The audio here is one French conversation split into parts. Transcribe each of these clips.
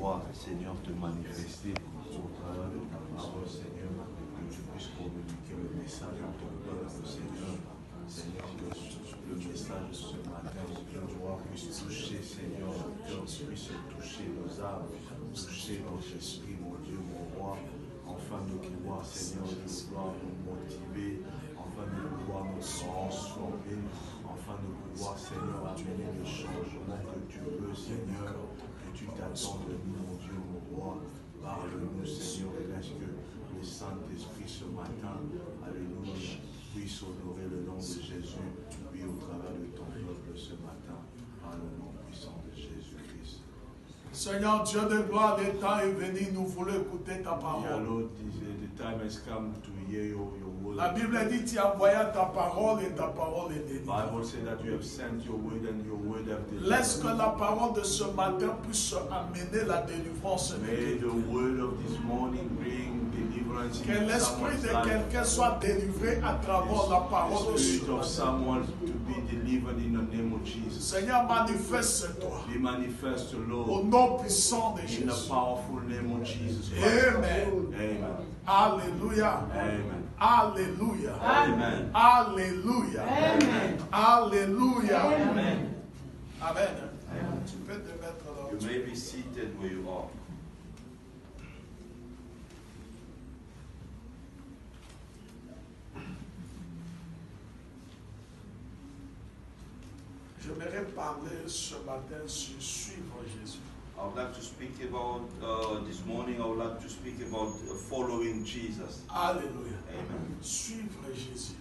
pouvoir, Seigneur, te manifester au travers de ta parole, Seigneur, que tu puisses communiquer le message à ton peuple, Seigneur. Seigneur, que le message de ce matin, Seigneur, puisse toucher, Seigneur, nos cœurs, puisse toucher nos âmes, toucher notre esprit, mon Dieu, mon roi, afin de pouvoir, Seigneur, de pouvoir nous motiver, afin de pouvoir nous transformer, afin de pouvoir, Seigneur, amener le changement que tu veux, Seigneur, que tu t'attends de nous, mon Dieu, mon roi. Parle-nous, Seigneur, et laisse que le Saint-Esprit ce matin, alléluia, puisse honorer le nom de Jésus, oui, au travers de ton peuple ce matin, par le nom puissant de Jésus-Christ. Seigneur Dieu de gloire, le temps est venu, nous voulons écouter ta parole. La Bible dit tu as envoyé ta parole et ta parole est délivrée. Laisse que la parole de ce matin puisse amener la délivrance. Que l'esprit de quelqu'un soit délivré à travers la parole de ce matin. Seigneur, manifeste-toi. Au nom puissant de Jésus. Amen. Alléluia. Amen. Alléluia. Amen. Alléluia. Amen. Alléluia. Amen. Amen. Tu peux te mettre là. You may be seated where you are. J'aimerais parler ce matin sur suivre Jésus. I would like to speak about this morning. I would like to speak about following Jesus. Alléluia. Amen. Suivre Jésus.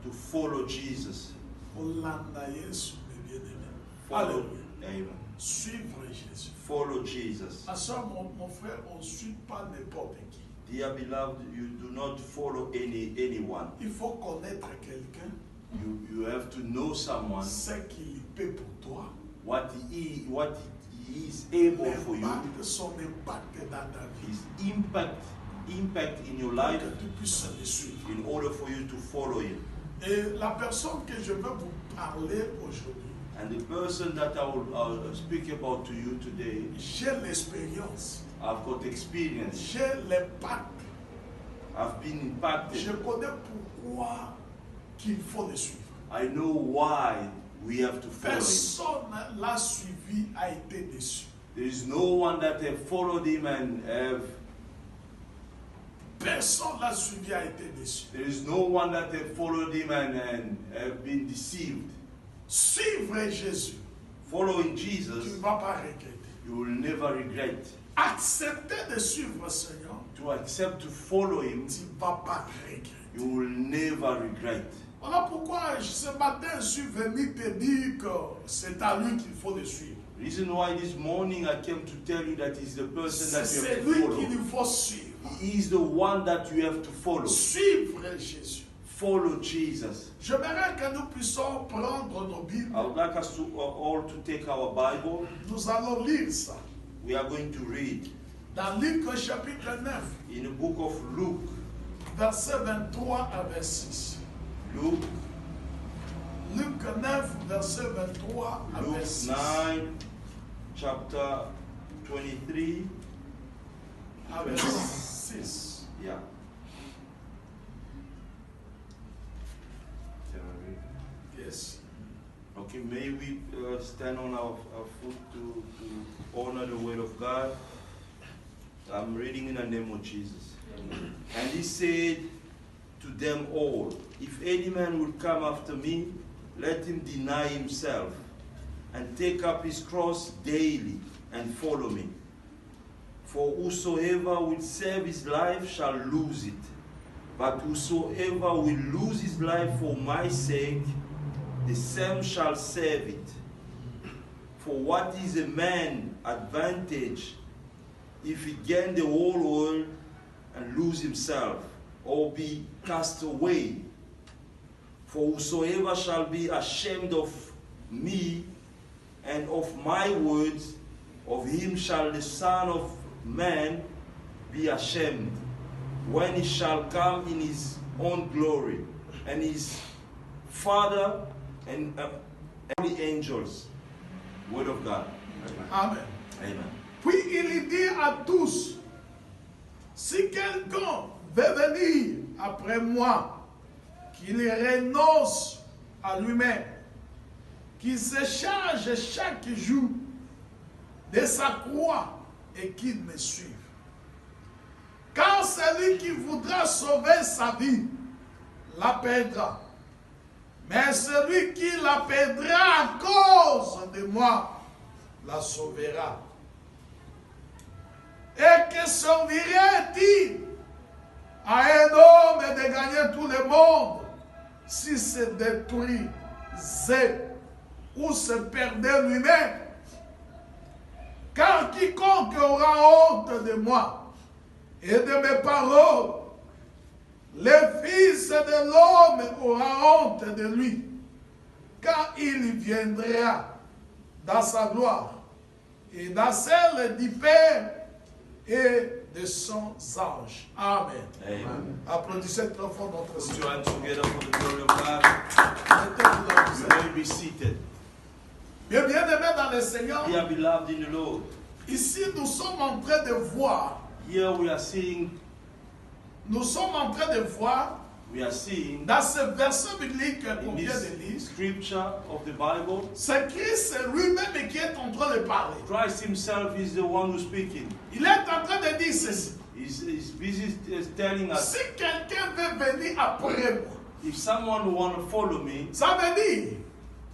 To follow Jesus. Hollanda Yesu, mes bien-aimés. Follow. Alléluia. Amen. Suivre Jésus. Follow Jesus. À ça, mon frère, on ne suit pas n'importe qui. Dear beloved, you do not follow anyone. Il faut connaître quelqu'un. You have to know someone. Ce qu'il peut pour toi. What he is able for you. Son impact dans ta vie. His impact in your life. Que tu puisses le suivre. In order for you to follow him. Et la personne que je veux vous parler aujourd'hui. And the person that I will speak about to you today. J'ai l'expérience. I've got experience. J'ai l'impact. I've been impacted. Je connais pourquoi qu'il faut le suivre. I know why we have to follow him. Personne l'a suivi a été déçu. There is no one that have followed him and have. Personne l'a suivi a été déçu. There is no one that have followed him and have been deceived. Suivre Jésus. Following Tu Jesus, ne vas pas regretter. you will never regret. Accepter de suivre Seigneur. To accept to follow him, Tu ne vas pas regretter. you will never regret. Voilà pourquoi ce matin je suis venu te dire que c'est à lui qu'il faut le suivre. Reason why this morning I came to tell you that he's the person that you C'est have to lui follow. qu'il faut suivre. He is the one that you have to follow. Suivre Jésus. Follow Jesus. J'aimerais que nous puissions prendre nos Bibles. I would like us to all to take our Bible. Nous allons lire ça. We are going to read Dans Luc chapitre 9, in the book of Luke. verset 23 à 26. Luke Luc 9, verset 23 à Luke 26. 9, chapter 23. À 26. Yeah. Yes. Okay, may we stand on our foot to honor the word of God. I'm reading in the name of Jesus. And he said to them all, if any man will come after me, let him deny himself and take up his cross daily and follow me. For whosoever will save his life shall lose it. But whosoever will lose his life for my sake, the same shall save it. For what is a man advantage if he gain the whole world and lose himself, or be cast away? For whosoever shall be ashamed of me and of my words, of him shall the Son of Man be ashamed, when he shall come in his own glory, and his Father and all the angels. Word of God. Amen. Amen. Puis il dit à tous, si quelqu'un veut venir après moi, qu'il renonce à lui-même, qu'il se charge chaque jour de sa croix et qu'il me suive. Car celui qui voudra sauver sa vie la perdra. Mais celui qui la perdra à cause de moi la sauvera. Et que servirait-il à un homme de gagner tout le monde si se détruisait ou se perdait lui-même? Car quiconque aura honte de moi et de mes paroles, le Fils de l'homme aura honte de lui, car il viendra dans sa gloire et dans celle du Père et de son ange. Amen. Amen. Applaudissez très fort notre Put Seigneur. your hands together for the glory of God. You may be seated. Bien aimés dans le Seigneur, Dear beloved in the Lord, ici nous sommes en train de voir, here we are seeing nous sommes en train de voir dans ce verset biblique qu'on in vient this de lire, scripture of the Bible, c'est Christ lui-même qui est en train de parler. Christ himself is the one who's speaking. Il est en train de dire ceci. He's busy telling us, Si quelqu'un veut venir après moi, if someone want to follow me, ça veut dire,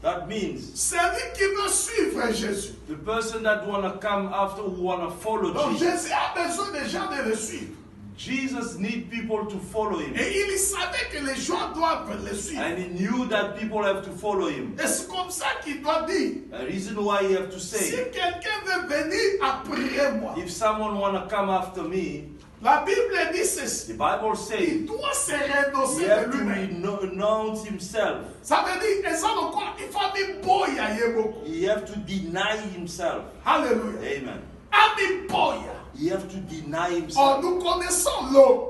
that means celui qui veut suivre Jésus. the person that want to come after who want to follow Donc Jesus. Jésus a besoin des gens de le suivre. Jesus need people to follow him. Et il savait que les gens doivent le suivre. And he knew that people have to follow him. Et c'est comme ça qu'il doit dire, A reason why he have to si say, quelqu'un veut venir après moi, if someone want to come after me, la Bible dit the ceci. Bible Il says doit se renoncer he de have to lui-même. renounce himself. Ça veut dire, et ça le quoi, il faut me boyer beaucoup. He have to deny himself. Alléluia. Amen. Ami boya. He have to deny Oh, himself. nous connaissons l'homme.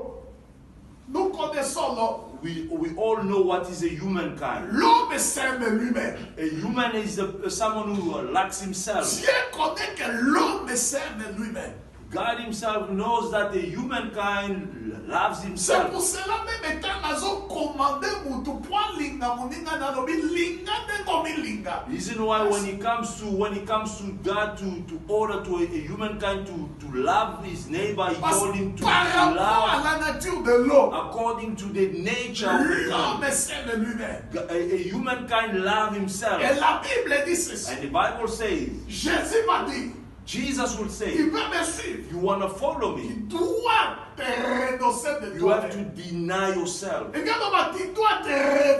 Nous connaissons l'homme. We all know what is a humankind. L'homme s'aime lui-même. A human is someone who lacks himself. Dieu connaît que l'homme s'aime lui-même. God himself knows that the humankind loves C'est himself. pour cela même étant nazo commandé mutu point linga muninga na lobi linga nengomi linga. Reason why when it comes to God to order to a humankind to love his neighbor, he Parce told him to par rapport à love la nature de l'homme, according to the nature of l'homme God. s'aime lui-même. A humankind love himself. Et la Bible dit ceci. And the Bible says, Jésus va dire, Jesus will il say, veut me suivre. you want to follow me, Tu dois te renoncer de you have to toi-même. deny yourself. Et quand tu dois te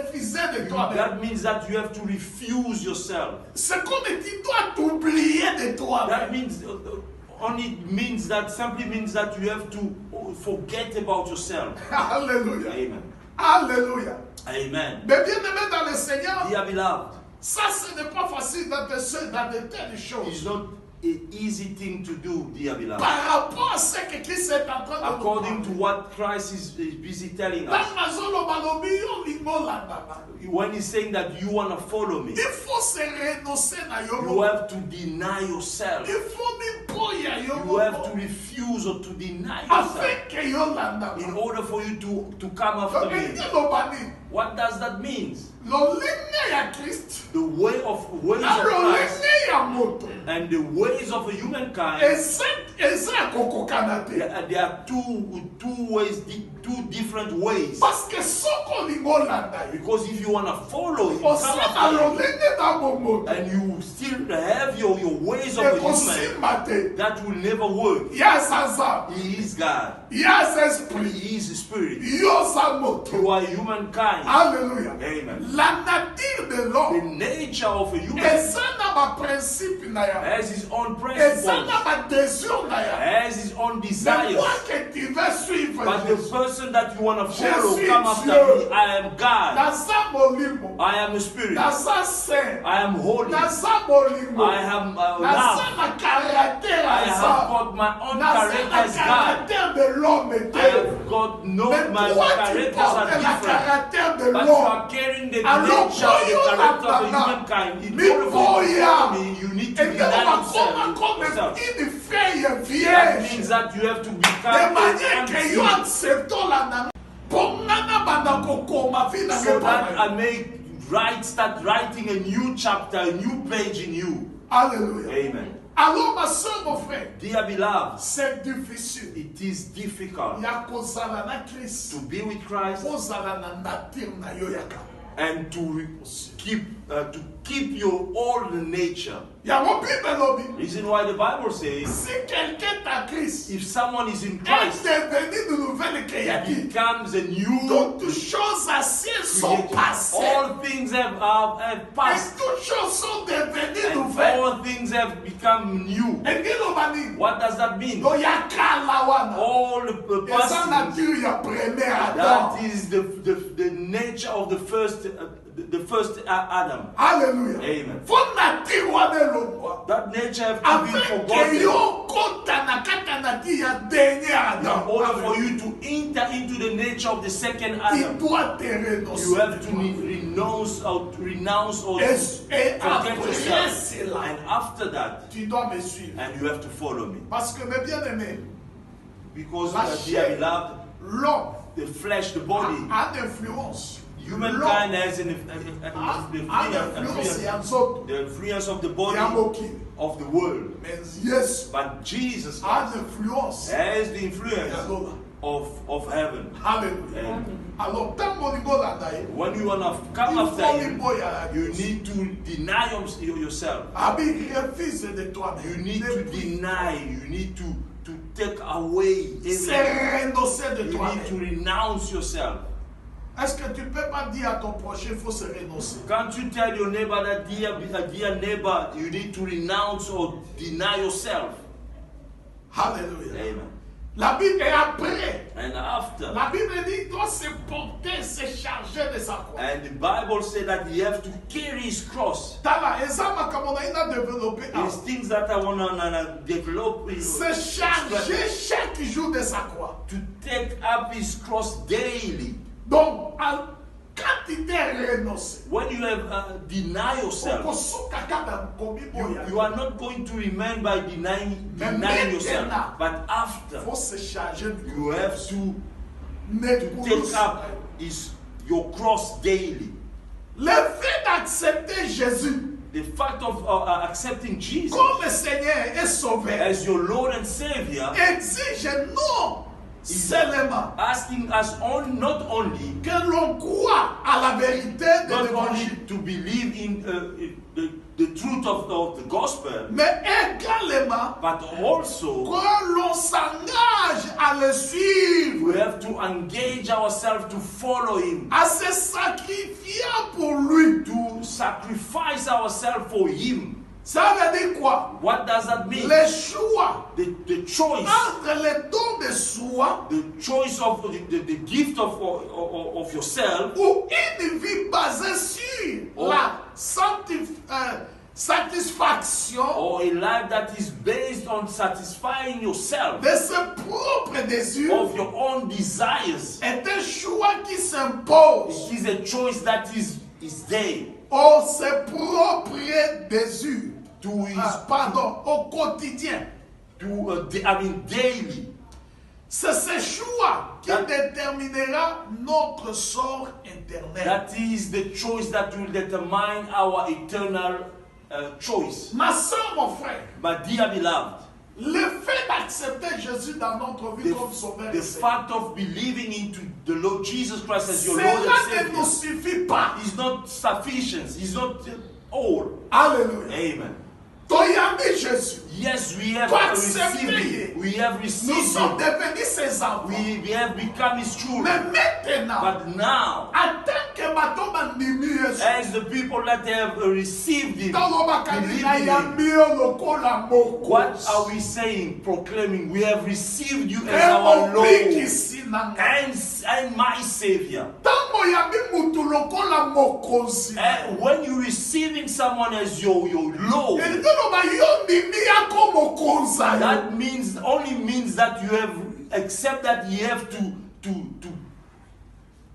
refuser de toi-même. That means that you have to refuse yourself. C'est comme tu dois t'oublier de That toi-même. means simply means that you have to forget about yourself. Alléluia. Amen. Alléluia. Amen. Mais bien aimé dans le Seigneur, Dear beloved, ça ce n'est pas facile d'être seul dans de telles it's choses. not an easy thing to do, dear beloved. Par rapport à ce que Christ est en train de nous According to parler. what Christ is busy telling us. Dans ma zone, on va le dire, on limo la baba. When he's saying that you want to follow me, Il faut se renoncer na you yo. have to deny yourself. Il faut me boya You have to yo. refuse or to deny yourself Afin que yo landa. in order for you to come after Donc, il me. dit le bani. What does that mean? Le ligne ya Christ. The ways of Na le Christ ligne ya moto. and the ways of a humankind, Eza kokokana te. there are two different ways. Parce que soko lingo landa yo. Because if you want to follow him, come Osala after lo him, ligne na momoto. and you still have your ways of a human, Ekosimba te. that will never work. Ya zaza. He is God. Ya esprit. He is the Spirit. Yo za moto. You are humankind. Alléluia. Amen. La nature de The l'homme. nature of a human Eza na ba principe na ya. has his own Eza principles, na ba désir na ya. has his own Mais desires. moi que tu veux suivre But the Jésus. person that you want to follow, suis come after Dieu. me. I am God. Naza molimo. I am a spirit. Naza saint. I am holy. Naza molimo. I am Naza love. na caractère I have aza. got my own Naza character na as God. caractère de l'homme I te. have got no, Mais my toi tu characters portes are la different. caractère de But you l'homme. are carrying the Alors, nature, the voyons character of là-dedans. humankind. In Mais order for you to voyons. follow me, you need to Et deny quand on va yourself. comme une feuille That vierge. means that you have to De become manière que yo empty, acceptons la nana. Pongana banda kokoma vina so that ngepana. I may start writing a new chapter, a new page in you. Alléluia. Amen. Alors ma soeur, mon frère, Dear beloved, c'est difficile. it is difficult Ya kozala na Christ. to be with Christ Kozala na nature na yo yaka. and to keep your old nature. Ya mo Bible lobi. Reason why the Bible says, Si quelqu'un est à Christ, if someone is in est Christ, devenu de nouvelle he créature. becomes a new Toutes choses anciennes sont creature. passées. All things have Et passed, toutes choses sont devenues and nouvelles. all things have become new. Et dit l'obani. What does that mean? Do ya kala wana. All the Et sa past, nature ya premier Adam. that is the nature of the first Adam. Alléluia. Amen. Faut nature wana elongwa. That nature have to be Avec que forgotten. yo kota na kata nature ya dernier In Adam. order for you to enter into the nature of the second Il Adam, doit te renoncer. you have to renounce or Et forget après yourself. cela, And after that, tu dois me suivre. and you have to follow me. Parce que mes bien-aimés, Because, La dear chair. beloved, l'homme the flesh, the body, a influence. humankind has a influence ya nzoto the influence of the ya body mokili. of the world. Mais Yesu But Jesus a Christ influence has the ya influence loba. of heaven. Alléluia. Amen. Alors, tant molingo landa ye, When you want to come il after faut him, liboya you need to deny yourself. Abi refuse de toi. You need to deny. You need to take away C'est everything. renoncer de You toi. need to renounce yourself. Est-ce que tu ne peux pas dire à ton prochain, il faut se renoncer? Can't you tell your neighbor that, dear neighbor, you need to renounce or deny yourself? Alléluia. Amen. La Bible est après. And after, La Bible dit qu'il doit se porter, se charger de sa croix. and the Bible said that he have to carry his cross. Tala, ezama comme on a développé. These things that I want to develop is Se charger chaque jour de sa croix. to take up his cross daily. Donc, quand tu t'es renoncé, When you have deny yourself, you are not going to remain by denying yourself. But after, il faut se charger du you have to corps. take up your cross daily. Le fait d'accepter Jésus The fact of accepting Jesus comme Seigneur et Sauveur as your Lord and Savior, exige non seulement asking us not only que l'on croit à la vérité de not l'évangile, only to believe in the truth of the gospel, mais également but also que l'on s'engage à le suivre, we have to engage ourselves to follow Him, à se sacrifier pour lui. to sacrifice ourselves for Him. Ça veut dire quoi? What does that mean? Le choix The choice, entre le don de soi the choice of the gift of yourself, ou une vie basée sur la satisfaction or a life that is based on satisfying yourself de ses propres désirs of your own desires. est un choix qui s'impose It is a choice that is there aux ses propres désirs. to his, Au quotidien. daily. C'est ce choix qui That- déterminera notre sort éternel. That is the choice that will determine our eternal choice. Ma soeur, mon frère, My dear beloved, le fait d'accepter Jésus dans notre vie comme Sauveur the et Seigneur, fact of believing into the Lord Jesus Christ as your Lord and cela ne nous Savior suffit pas. is not sufficient. It's not all. Alléluia. Amen. Toyami Jésus. Yes, we have To received accept it. We have Nous received sommes it. devenus ses enfants. We have become His children. Mais maintenant, But now, en tant que bateau bandimi Yesu, as the people that have received Him, toloba believe kabila in ya Him, mio lokola moko. what are we saying, proclaiming? We have received you as Et our mon Lord bikisi na ngai. and my Savior. Tango yambi mutu lokola mokonzi. And when you're receiving someone as your Lord, Toloba yo ndimi yako mokonza yo. that only means that you have accept that you have to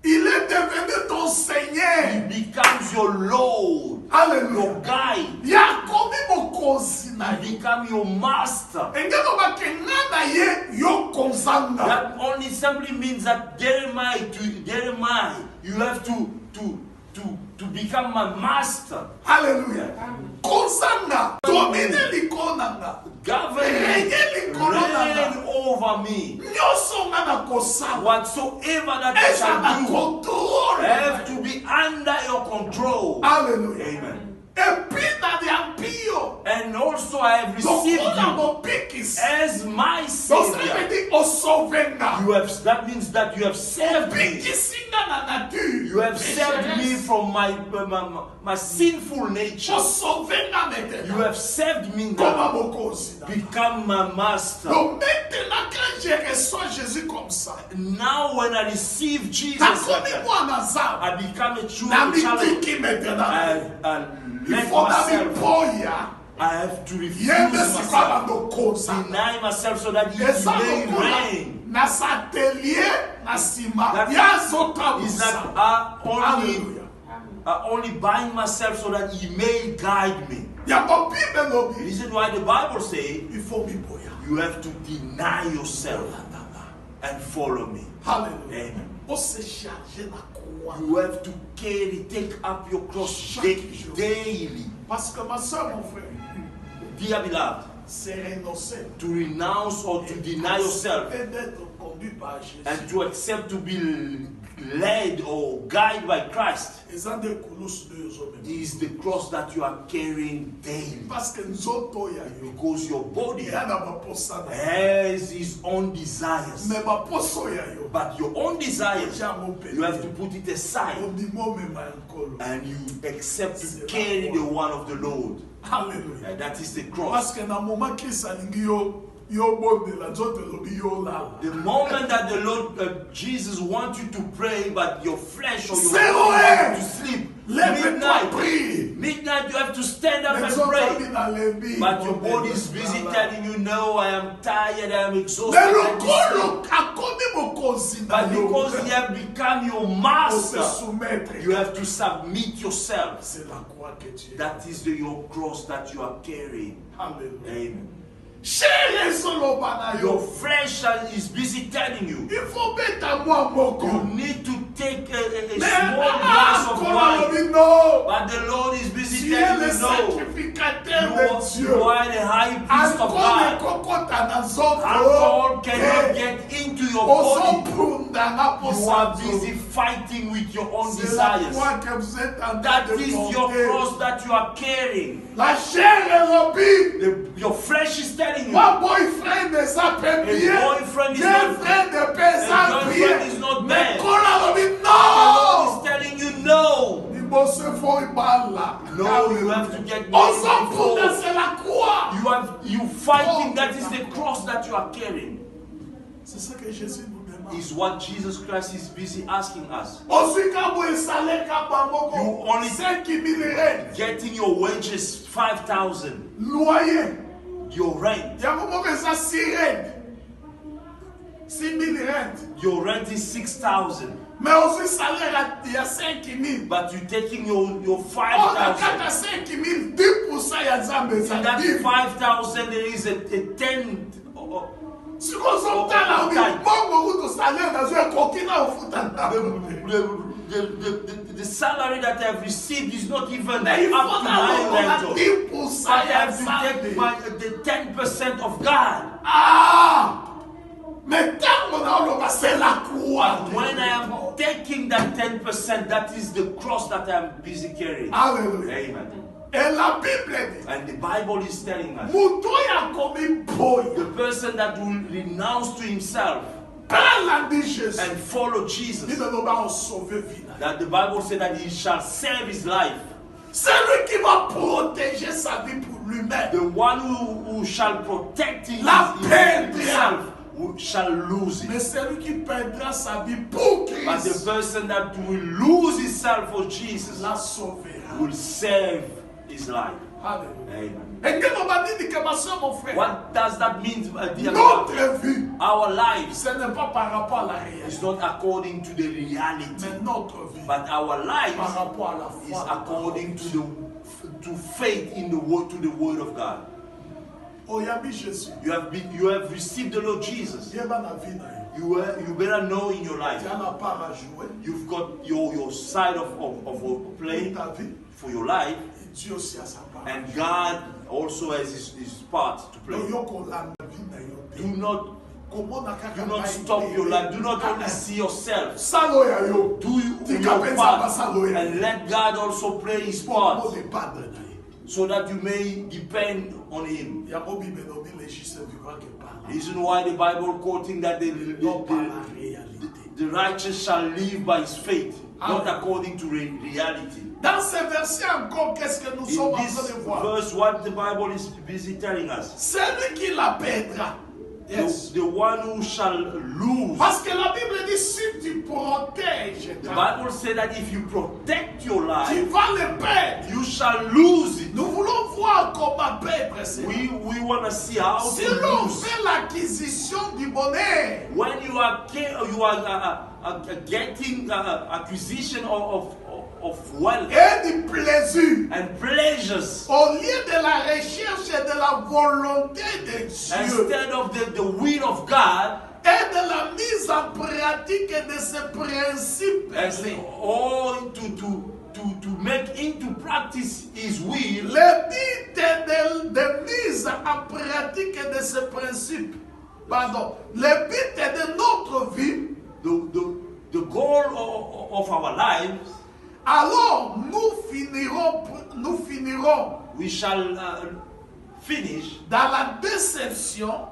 Il est devenu ton he Seigneur. becomes your Lord, Alléluia. your guide. Yakobi mokonzi na na He ye. become your master. Engeno bakenga na ye yo konzanga. That only simply means that Jeremiah, you have to become my master. Hallelujah. Konzanga. Domine likonanga. Govern me, Reign reign over me. Nyoso nga na kosala. Whatsoever that I Eza shall na do, control. have to be under your control. Hallelujah. Amen. Epi na diampio. And also I have received Lokola you mopikisi. as my Donc ça veut Savior. dire osovenga. That means that you have saved me. Pikisinga na nature. You have saved me from my sinful nature. Osovenga You maintenant. have saved me Comme now. mokozi. Become my master. Donc maintenant quand je reçois Jésus comme ça. Now when I receive Jesus, Nakomi like that, mwana zao. I become a true Na child. mitiki maintenant. And Il let faut na myself. mipoya. I have to refuse Yembe sikwa myself. na koza. Deny myself so that He Eza may lokola reign. na satelier na sima. That Ya is zokabusa. that Hallelujah. I only bind myself so that He may guide me. Ya mopibe The lobi. reason why the Bible says Il faut mipoya. you have to deny yourself and follow me. Hallelujah. Amen. On se charger na croix. You have to take up your cross daily. Parce que ma soeur, mon frère, Dear beloved, c'est renoncer. to renounce or to deny yourself Et d'être conduit par Jésus. and to accept to be led or guided by Christ Et ça de Colosse 2 hommes. is the cross that you are carrying daily. Parce que nous autres, Because your body il y a pas pour ça. has its own desires. Mais ma poso ya yo. But your own desires, J'ai mon père. you have to put it aside Au niveau même encore. and you accept to carry the one of the Lord. Hallelujah. And that is the cross. Parce que dans le moment qui s'alingue yo bonne la zote lobi yo la. The moment that the Lord Jesus wants you to pray, but your flesh or your C'est body vrai. wants you to sleep, Lève-toi, prie. midnight you have to stand up Les and autres pray. habits dans les billes. But your body is busy telling you, no, I am tired, I am exhausted. Mais I need le sleep." corps a connu mon consigne. But because He have become your Faut se master, soumettre. you have to submit yourself. C'est la croix que tu es. That is your cross that you are carrying. Alléluia. Amen. Chérie solo bana Your yo. flesh is busy telling you, Il faut mettre à moi moko. you need to take a Mais small glass of wine. comme non. But the Lord is busy Tu es telling le you, no. sacrificateur de Dieu. You are the high priest of God. Alcohol cannot get into your body. You are busy fighting with your own desires. That is your cross that you are carrying. La chair est lobby. Your flesh is telling you. Mon boyfriend n'est pas bien. boyfriend is not- Girlfriend n'est pas A girlfriend bien. is not Mais bad. quand la lobby, The Lord non. is telling you no. Il faut se faire mal là. No, you have to get On s'en fout, married. c'est la croix. You fighting. That is the cross that you are carrying. C'est ça que Jésus nous demande. Is what Jesus Christ is busy asking us. Ensuite, quand vous installez You only- 5 000 rentes, Getting your wages 5,000. loyer. Your rent. Il y a un moment que ça 6 rentes. 6 000 rentes. Your rent is 6,000. Mais aussi, salaire, il y a 5 000. But you're taking your On a 5,000. 4 à 5 000, 10% il y a Zambé. In that 5,000, there is a 10. Si on s'entend là, on dit, bon, on salaire dans un coquina au foot. The salary that I've received is not even Mais il up faut to my on a rental. 10%. I il y a have to take Zambé. the 10% of God. Ah! Mais tant qu'on a le c'est la croix. And when I am taking that 10%, that is the cross that I'm busy carrying. Alléluia. Amen. Et la Bible dit, And the Bible is telling us Moutou ya commis boy. the person that will renounce to himself Parle en dit Jésus. and follow Il Jesus, ne va pas sauver vie. that the Bible said that he shall save his life. C'est lui qui va protéger sa vie pour lui-même. The one who shall protect La paix, himself shall lose Mais it. celui qui perdra sa vie pour But the Christ person that will lose himself for Jesus la sauvera. will save his life. Alléluia. Amen. Et que m'a dit que ma soeur, mon frère, What does that mean, dear God? notre vie, Our lives ce n'est pas par rapport à la réalité, is not according to the reality, mais notre vie but our par lives rapport à la is foi. according to faith in the word of God. Oyambi Jésus. You have received the Lord Jesus. Yeba na vie na yo. You better know in your life. Tu as la part à jouer. You've got your side of playing Ta vie. for your life, Et Dieu aussi a sa part. and God also has his part to play. Donc, yo kolanda vie na yo te. Do not Do not stop your life. Do not only see yourself. Salo ya yo. Do your part and let God also play his part, so that you may depend on Him. Reason why the Bible quoting that the righteous shall live by his faith, not according to reality. Dans ce verset encore, qu'est-ce que nous sommes en In this train de voir? verse, what the Bible is busy telling us, Celui qui la perdra. Yes. the one who shall lose. Parce que la Bible dit si tu protèges, The Bible says that if you protect your tu life, vas le perdre. you shall lose it. Nous voulons voir comment perdre cela. We want to see how Si to l'on lose. fait l'acquisition du bonheur, When you are getting acquisition of wealth et du plaisir, and pleasures, au lieu de la recherche de la volonté de Dieu instead of the will of God, et de la mise en pratique de ces principes, or to make into practice His will, le but de mise en pratique de ces principes, pardon, le but de notre vie, the goal of our lives, alors nous finirons we shall finish dans la déception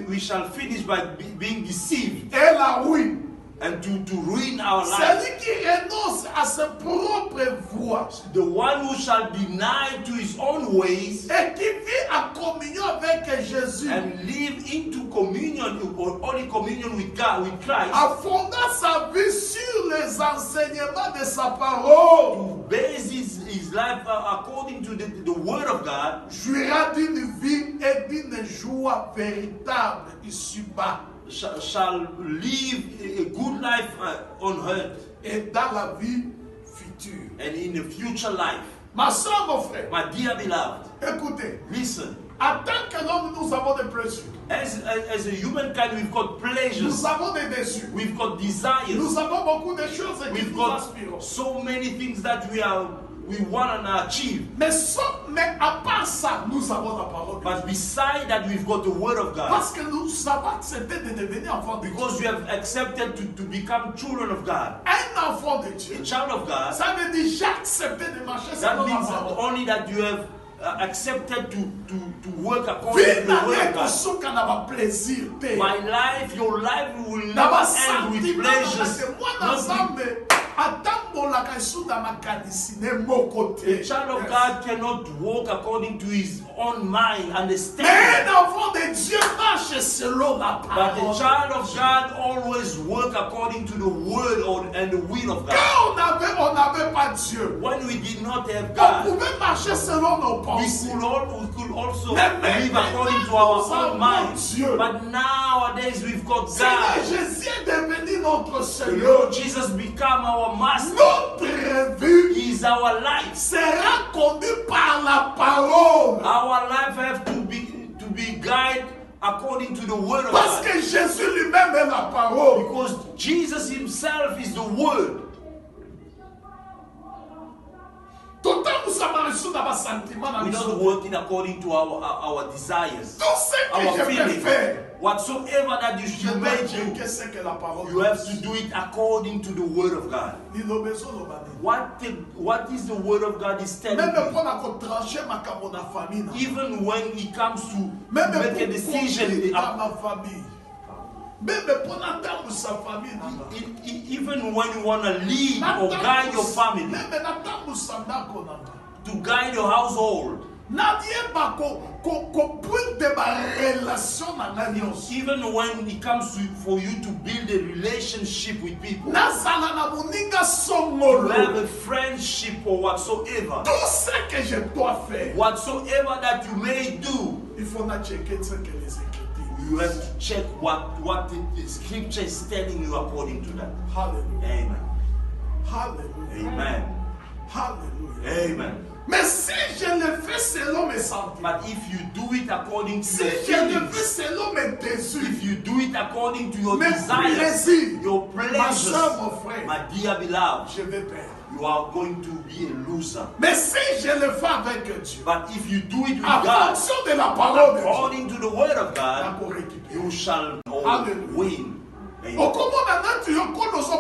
we shall finish by being deceived et la ruine. and to ruin our lives. Celui qui renonce à ses propres voies The one who shall deny to his own ways et qui vit en communion avec Jésus, and live into communion or only communion with God, with Christ, en fondant sa vie sur les enseignements de sa parole, to base his life according to the word of God, jouira d'une vie et d'une joie véritable ici-bas shall live a good life on earth et dans la vie future. and in the future life. Ma soeur, mon frère, My dear beloved, écoutez, listen. en tant que l'homme, nous avons des plaisirs, As a humankind, we've got pleasures, nous avons des désirs, we've got desires, nous avons beaucoup de choses qui we've nous got aspirons. so many things that we want to achieve. Mais à part ça, nous avons la parole de Dieu. But beside that, we've got the word of God. Parce que nous avons accepté de devenir enfants de Dieu. Because we have accepted to become children of God. Un enfant de Dieu, A child of God, ça veut dire j'ai accepté de marcher that selon la means parole. only that you have accepted to work according to the word of God. Vie n'a plaisir. My life, your life will N'a never pas end with sentiment pleasures. moi Not ensemble. Atambolaka suda makadisine mokote. A child of God cannot walk according to his own mind, Mais understanding. un enfant de Dieu marche selon la But parole. the child of God always work according to the word and the will of God. Quand on n'avait pas Dieu, When we did not have on God, pouvait marcher selon nos we pensées. could also Mais live according to our own minds. But nowadays we've got Seigneur God. Jésus est devenu notre The Seigneur. Lord Jesus become our master. Notre vie He is our life. sera conduite par la parole. Our life have to be guided according to the word of Parce God. que Jésus lui-même est la parole. Because Jesus himself is the word. Tout le temps, nous sommes reçus dans nos sentiments, dans We're nos not choses. working according to our desires, Tout ce que our je vais feelings. faire, Whatsoever that you je should dois make dire do, que c'est que la parole. you have to do it according to the word of God. Ni l'obéissance, l'obéissance. What is the word of God is telling Même you? pour la trancher ma camo na famille. Even when it comes to Même make a pour decision, conduire dans ma famille. Même pour n'attendre sa famille. even when you want to lead or guide your family, Même n'attendre sa ndako na. to guide your household, Nadie ba ko build de ba relation na nganyos. even when it comes to for you to build a relationship with people, Nazala na moninga to have songolo. a friendship or whatsoever, Tout ce que je dois faire, whatsoever that you may do, il faut na checker ce que les Écritures. you have to check what the scripture is telling you according to that. Hallelujah. Amen. Hallelujah. Amen. Hallelujah. Amen. Mais si je le fais selon mes sentiments, But if you do it according to si your je le feelings, fais selon mes désirs, if you do it according to your mes desires, plaisirs, your ma pleasures, soeur, mon frère, my dear beloved, je vais perdre. you are going to be a loser. Mais si je le fais avec Dieu, But if you do it with en God, fonction de la parole de Dieu, according to the word of on God, va récupérer. you shall Hallelujah. win. Amen. Comment maintenant tu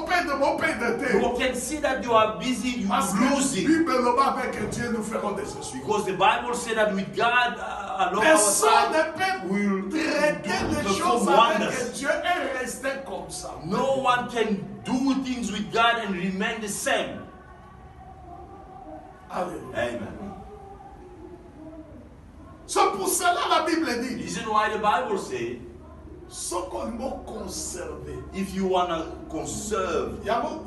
perdre mon pain de terre? You can see that you are busy, you Parce are que la losing. Bible avec Dieu nous ferons des esprits. Because the Bible said that with God along our Personne side, ne peut we'll traiter les perform choses wonders. avec Dieu et rester comme ça. No one can do things with God and remain the same. Alléluia. Amen. C'est pour cela la Bible The dit, reason why the Bible says, ce qu'on m'a conservé. if you want to conserve, I will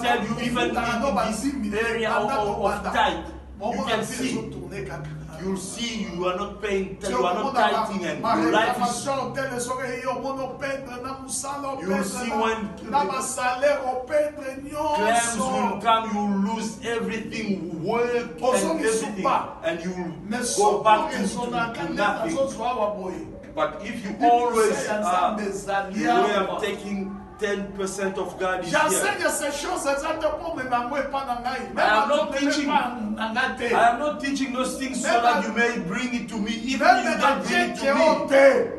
tell you, even in this area of tithe, you can see, you'll see you are not paying, you are not tithing, and your life is. You'll see when claims will come, you'll lose everything, work and everything, and you'll go back to nothing. But if you always you are taking 10% of God is here. J'enseigne ces choses exactement, mais pas dans I am not teaching those things so that you may bring it to me. Even if you don't bring it to me,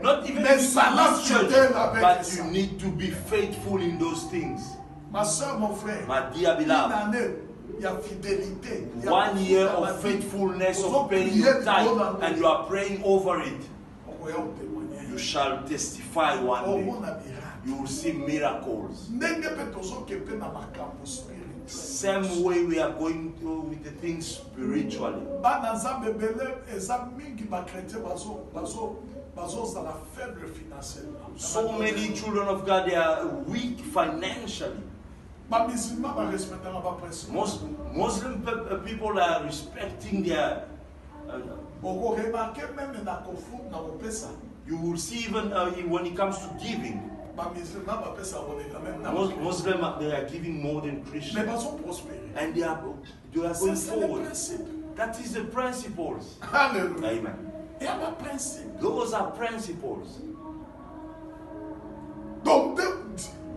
not even if you church, but you need to be faithful in those things. Ma soeur, mon frère, My dear beloved, il y a fidélité. 1 year of faithfulness of paying your tithe, and you are praying over it. You shall testify one day. You will see miracles. Same way we are going to with the things spiritually. So many children of God, they are weak financially. Most Muslim people are respecting their. You will see even when it comes to giving. Muslims, they are giving more than Christians. And they are going forward. That is the principles. Hallelujah. Amen. Those are principles. Donc,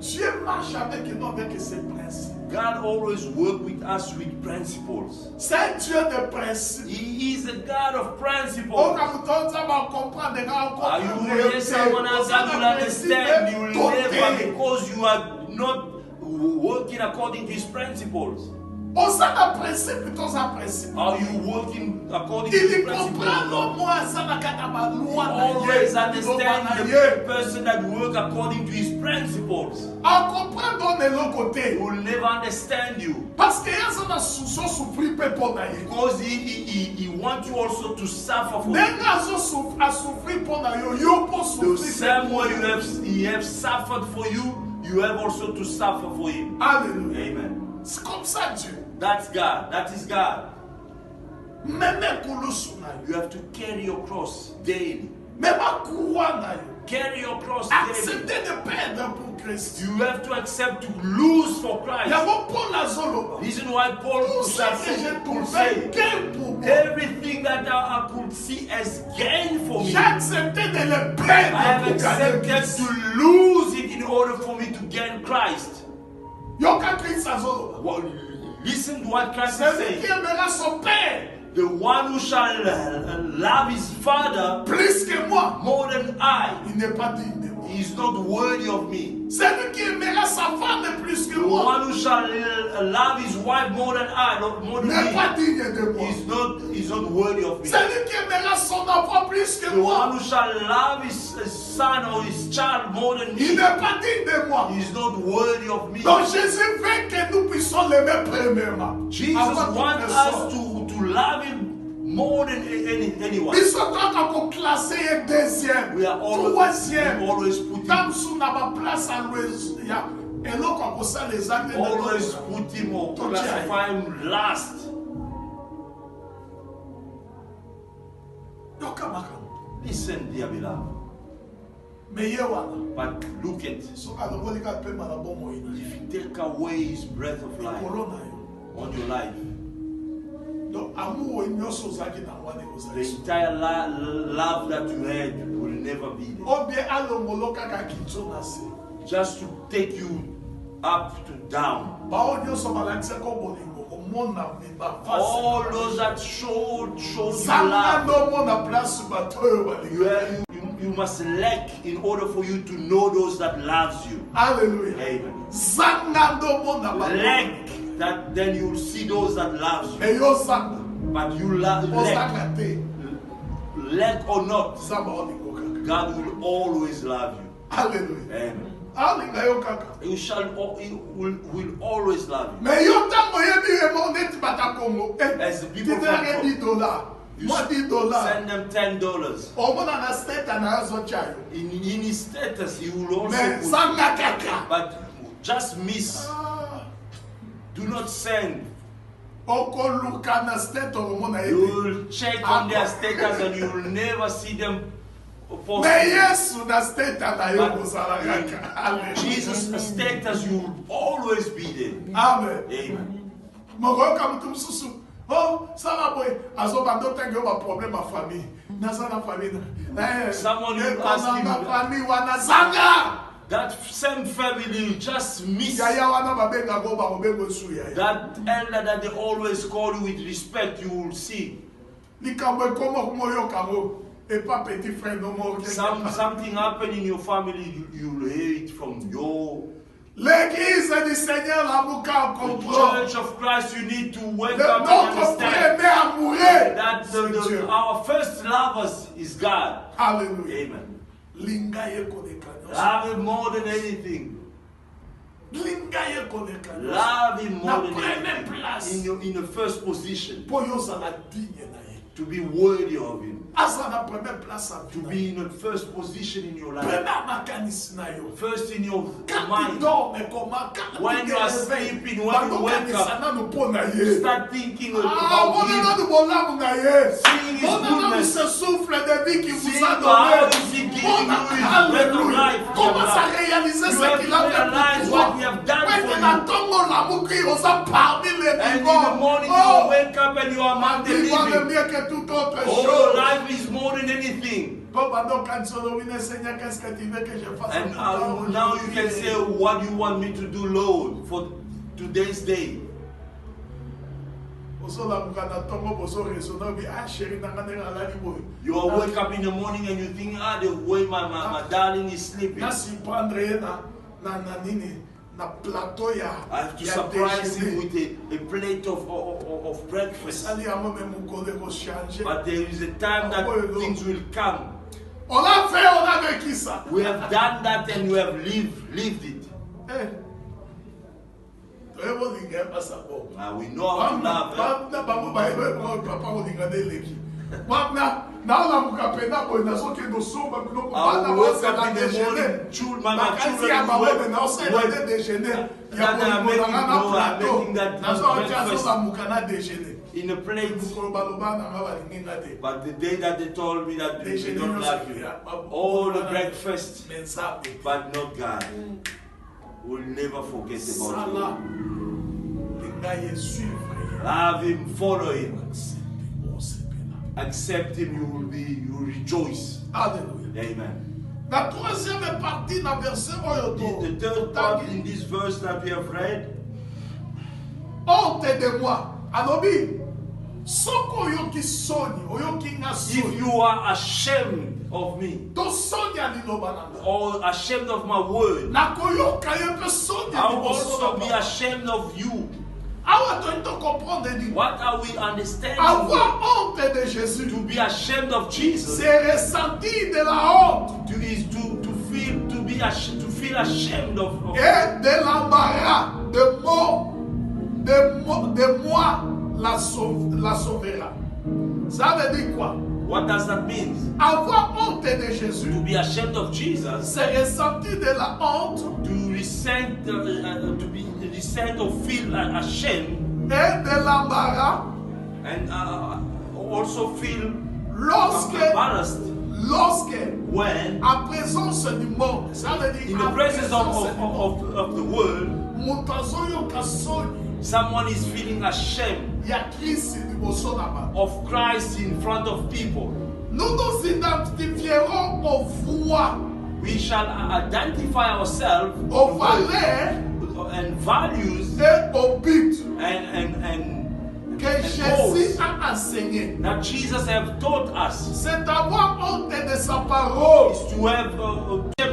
Dieu marche avec nous avec ses principes. God always works with us with principles. C'est un Dieu de principes. He is a God of principles. Oh, quand on va comprendre, Yes, I want to understand. You will never, because you are not working according to His principles. Are you working according to His principles? Always understand the person that works according to His principles. He will never understand you. Because he wants you also to suffer for him. The same way he has suffered for you, you have also to suffer for him. Hallelujah. Amen. C'est comme ça, Dieu. That's God. That is God. You have to carry your cross daily. Carry your cross daily. You have to accept to lose for Christ. Reason why Paul could say, everything that I could see as gain for me, I have accepted to lose it in order for me to gain Christ. Well, listen to what Christ is saying. The one who shall love his father more than I, he is not worthy of me. The one who shall love his wife more than I, more than me, is not worthy of me. The one who shall love his son or his child more than me, is not worthy of me. Jesus wants us to love him more than anyone. We are always put him or classify him last. Listen, dear beloved. Mais ye wana. But look at, Soka loboli ka pema na bomo ina. if you take away his breath of life Kolona yo. on your life, Donc amour nyonso ozaki na wana the ozaki. entire love that you had will never be there. O bien alongolo kaka kitso na se. Just to take you up to down. Ba o nyonso balakisa ko bolingo omona meba face. All those that showed you Sanga love, no mona place batoyo balingo. you must lack in order for you to know those that loves you. Hallelujah. Amen. Sanga no mona Lack batoyo. that, then you will see those that loves you. Eyo sanga. But you lack, Osaka te. lack or not, Samba olingo kaka. God will always love you. Hallelujah. Amen. Alinga yo kaka. He will always love you. Mais yo tango yebi remonde bata Congo. As the people Tu from te $10. Moi $10. Send them $10. Omona na state na zo chayo. In his status, he will also Mais put, sanga kaka. but just miss. Do not send. Oko luka na state omona You yebi. will check on their status and you will never see them post. Mais Yesu na state na yo But kozala kaka. Amen. Jesus' status, you will always be there. Amen. Amen. Moko ka mutu mususu. Oh, sala boy. Azo bando tango ba problème ma famille. Na sana famille na. Someone will ask him, na famille wana sanga. that same family just miss Yaya wana babenga go ba obengo su yaya. that elder that they always call you with respect. You will see Likambo komo moyo kamo. Et pas petit frère no more. something happen in your family. You'll hear it from your L'église du Seigneur la bouca comprend. Church of Christ. You need to wake Le up and notre understand premier amoureux. that our first lovers is God. Hallelujah. Amen. Linga ye koneka. Love him more than anything. Linga ye koneka. Love him more than première anything. place. In the first position, Po yo zala digne na ye. to be worthy of him, Asa na première place a to vie. be in the first position in your life, Première makanisi na yo. first in your Quand tu mind. dors, mais comment? Quand When tu you te are réveilles, sleeping, when you wake up, bakokani sana po na ye. start thinking Ah, about mon him. nom de bolamu na ye. Seeing his Mon nom de goodness. ce souffle de vie qui vous Seeing a how donné. is he giving Mon you nom, his breath of alléluia. life. Commence à réaliser You ce have qu'il a fait realized pour what toi. he have done for Maintenant, you. ton mon amour qui ose parmi les And in vivants. the morning Oh, you wake up and you are among the vivant est living. mieux que toute autre Oh, chose. life is more than anything. Bon, donc, quand tu dis, oui, Seigneur, qu'est-ce que tu veux que je fasse? And now you can say, what do you want me to do, Lord, for today's day? You are wake up in the morning and you think, the way my darling is sleeping, I have to surprise him with a plate of breakfast. But there is a time that things will come. We have done that and we have lived it. We know how to love. In a plate. But the day that they told me that they don't love you, all the breakfast, but not God, will never forget about you. Love him, follow him, accept him. You will rejoice. Hallelujah. Amen. La troisième partie dans verset The third part in this verse that we have read. Honte de moi. Alobi. Soko yoki soni, oyoki nga If soni. you are ashamed of me To soni aliloba nanga. or ashamed of my word, Na koyoka yepe soni I will aliloba also be nanga. ashamed of you. Awa to ito comprendre dit. What are we understanding? Avoir honte de Jésus. To be ashamed of Jesus C'est ressentir de la honte to feel ashamed of et de l'embarras de moi la sauvera. Ça veut dire quoi? What does that mean? Avoir honte de Jésus, To be ashamed of Jesus, c'est ressentir de la honte to resent, to be resent or feel ashamed, et de l'embarras and also feel lorsque embarrassed Lorsque, when en présence du monde, ça veut dire in en the presence présence du monde, of the world, moto azoyoka soni someone is feeling ashamed ya Kristo liboso na bato. of Christ in front of people. Nous nous identifierons aux voix, We shall identify ourselves aux valeurs and values et aux buts and que and Jésus goals a enseigné. that Jesus have taught us. C'est d'avoir honte de sa parole, Is to have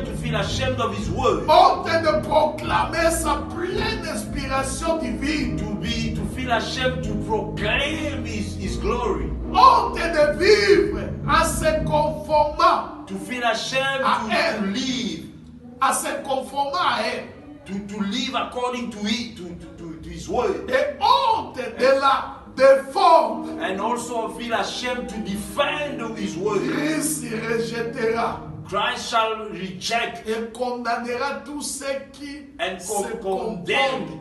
to feel ashamed of His word, honte de proclamer sa pleine inspiration divine, to feel ashamed to proclaim His glory, honte de vivre en se conformant, to feel ashamed À to live, à se conformant à elle. to live according to it, to His word, Et honte de la défendre. and also feel ashamed to defend His word. Christ rejettera Christ shall reject et condamnera tous ceux qui And se condemn comportent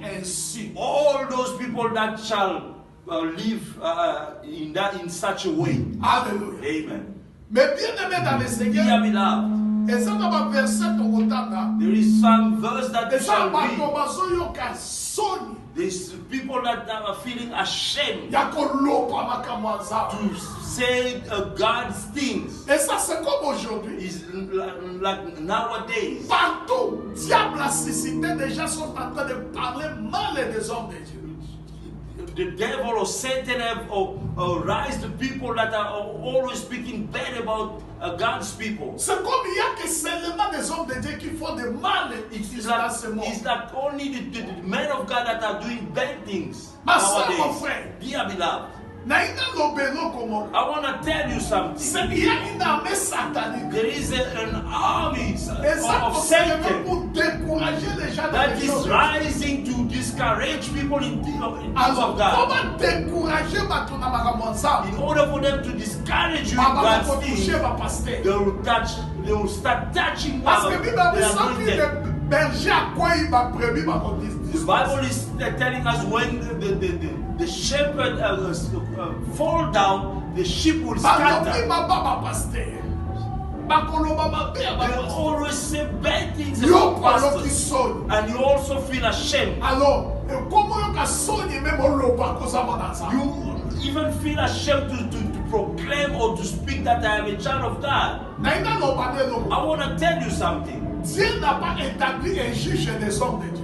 ainsi. all those people that shall live in such a way. Alléluia. Amen. Mais bien aimé dans le Dear Seigneur, beloved, et ça dans ma verset au Rotana, there is some verse that et you ça shall bato read. bazoyoka soni There's people that are feeling ashamed ya koloba makambo ya Nzambe. to say God's things. Et ça c'est comme aujourd'hui. Is like nowadays. Partout, diable a suscité, des gens sont en train de parler mal des hommes de Dieu. The devil or Satan have raised the people that are always speaking bad about God's people. C'est comme il y a que seulement des hommes de Dieu qui font du mal ici dans ce monde. It's like only the men of God that are doing bad things Ma soeur, mon nowadays. frère, Dear beloved, na ina lobelo como I want to tell you something. c'est il y a une armée satanique. There is an army Et ça of pour célébrer Satan pour décourager les gens dans that les is choses. rising to discourage people in things Alors, of God. comment décourager bato na makambo nzambe? In order for them to discourage you in Baba God's bako toucher things, ba pasteur. they will start touching Parce que Bible a dit their sans qu'il anointed. le berger a quoi il va brebis bako The Bible is telling us when the shepherd fall down, the sheep will balobi scatter. baba ba pasteur. Bakoloba mabe ya ba They pasteur. always say bad things Yo about paloki pastors, soni. and you also feel ashamed. Alors, comment yoka soni même oloba kozama na nzambe? You even feel ashamed to proclaim or to speak that I am a child of God. Na ina loba de lobo. I want to tell you something. Dieu n'a pas établi un juge des hommes de Dieu.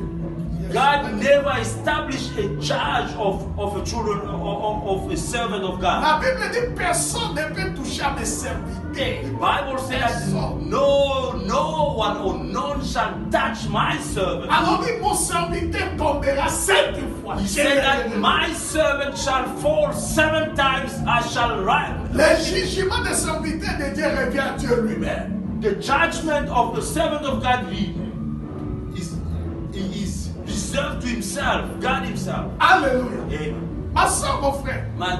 God never established a judge of a children of a servant of God. La Bible dit personne ne peut toucher à mes serviteurs. The Bible says that no one or none shall touch my servant. Alors dit mon serviteur tombera 7 fois. He said that my servant shall fall 7 times, I shall rise. Le jugement des serviteurs de Dieu revient à Dieu lui-même. The judgment of the servant of God is reserved to himself, God himself. Alléluia. Amen. Ma soeur, mon frère, My